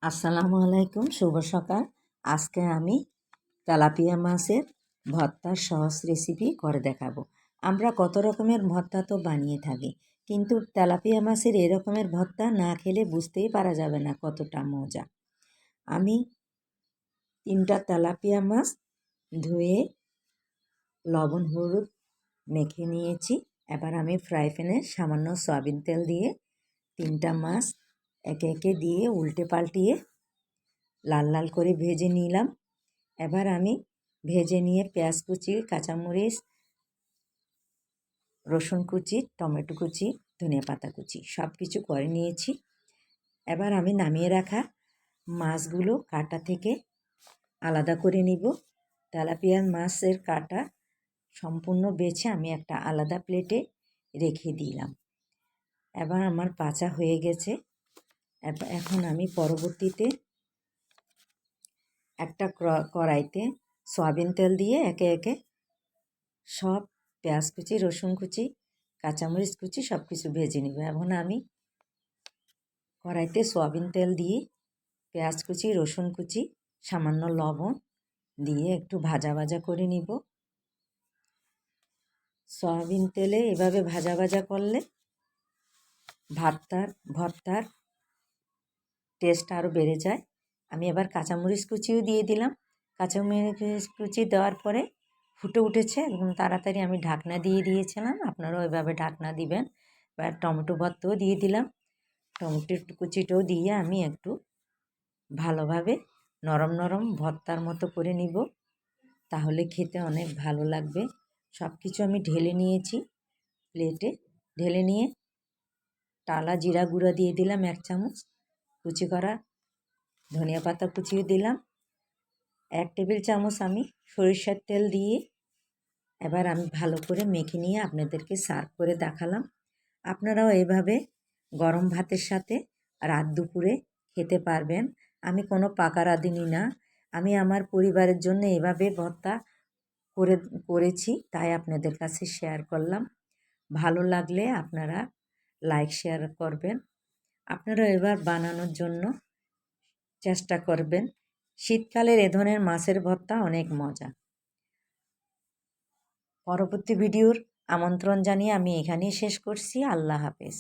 আসসালামু আলাইকুম, শুভ সকাল। আজকে আমি তেলাপিয়া মাছের ভর্তার সহজ রেসিপি করে দেখাবো। আমরা কত রকমের ভর্তা তো বানিয়ে থাকি, কিন্তু তেলাপিয়া মাছের এরকমের ভর্তা না খেলে বুঝতেই পারা যাবে না কতটা মজা। আমি 3টা তেলাপিয়া মাছ ধুয়ে লবণ হলুদ মেখে নিয়েছি। এবার আমি ফ্রাই প্যানে সামান্য সয়াবিন তেল দিয়ে 3টা মাছ একে একে দিয়ে উল্টে পাল্টিয়ে লাল লাল করে ভেজে নিলাম। এবার আমি ভেজে নিয়ে পেঁয়াজ কুচি, কাঁচামরিচ, রসুন কুচি, টমেটো কুচি, ধনিয়া পাতা কুচি সব কিছু করে নিয়েছি। এবার আমি নামিয়ে রাখা মাছগুলো কাঁটা থেকে আলাদা করে নিব। তেলাপিয়া মাছের কাঁটা সম্পূর্ণ বেছে আমি একটা আলাদা প্লেটে রেখে দিলাম। এবার আমার বাছা হয়ে গেছে। এখন আমি পরবর্তীতে একটা কড়াইতে সয়াবিন তেল দিয়ে একে একে সব পেঁয়াজ কুচি, রসুন কুচি, কাঁচামরিচ কুচি সব কিছু ভেজে নেব। এখন আমি কড়াইতে সয়াবিন তেল দিয়ে পেঁয়াজ কুচি, রসুন কুচি, সামান্য লবণ দিয়ে একটু ভাজা ভাজা করে নিব। সয়াবিন তেলে এভাবে ভাজা ভাজা করলে ভর্তার টেস্ট আরও বেড়ে যায়। আমি এবার কাঁচামরিচ কুচিও দিয়ে দিলাম। কাঁচামরিচ কুচি দেওয়ার পরে ফুটে উঠেছে, একদম তাড়াতাড়ি আমি ঢাকনা দিয়ে দিয়েছিলাম। আপনারাও এভাবে ঢাকনা দিবেন। এবার টমেটো ভর্তাও দিয়ে দিলাম। টমেটো কুচিটাও দিয়ে আমি একটু ভালোভাবে নরম নরম ভর্তার মতো করে নিব, তাহলে খেতে অনেক ভালো লাগবে। সব কিছু আমি ঢেলে নিয়েছি প্লেটে। ঢেলে নিয়ে টালা জিরা গুঁড়া দিয়ে দিলাম 1 চামচ, কুচি করা ধনিয়া পাতা কুচিয়ে দিলাম। 1 টেবিল চামচ আমি সরিষার তেল দিয়ে এবার আমি ভালো করে মেখে নিয়ে আপনাদেরকে সার্ভ করে দেখালাম। আপনারাও এভাবে গরম ভাতের সাথে রাত দুপুরে খেতে পারবেন। আমি কোনো পাকা রাঁধুনি না, আমি আমার পরিবারের জন্য এভাবে ভর্তা করেছি, তাই আপনাদের কাছে শেয়ার করলাম। ভালো লাগলে আপনারা লাইক শেয়ার করবেন। আপনারা এবার বানানোর জন্য চেষ্টা করবেন। শীতকালের এ ধরনের মাছের ভর্তা অনেক মজা। পরবর্তী ভিডিওর আমন্ত্রণ জানিয়ে আমি এখানেই শেষ করছি। আল্লাহ হাফেজ।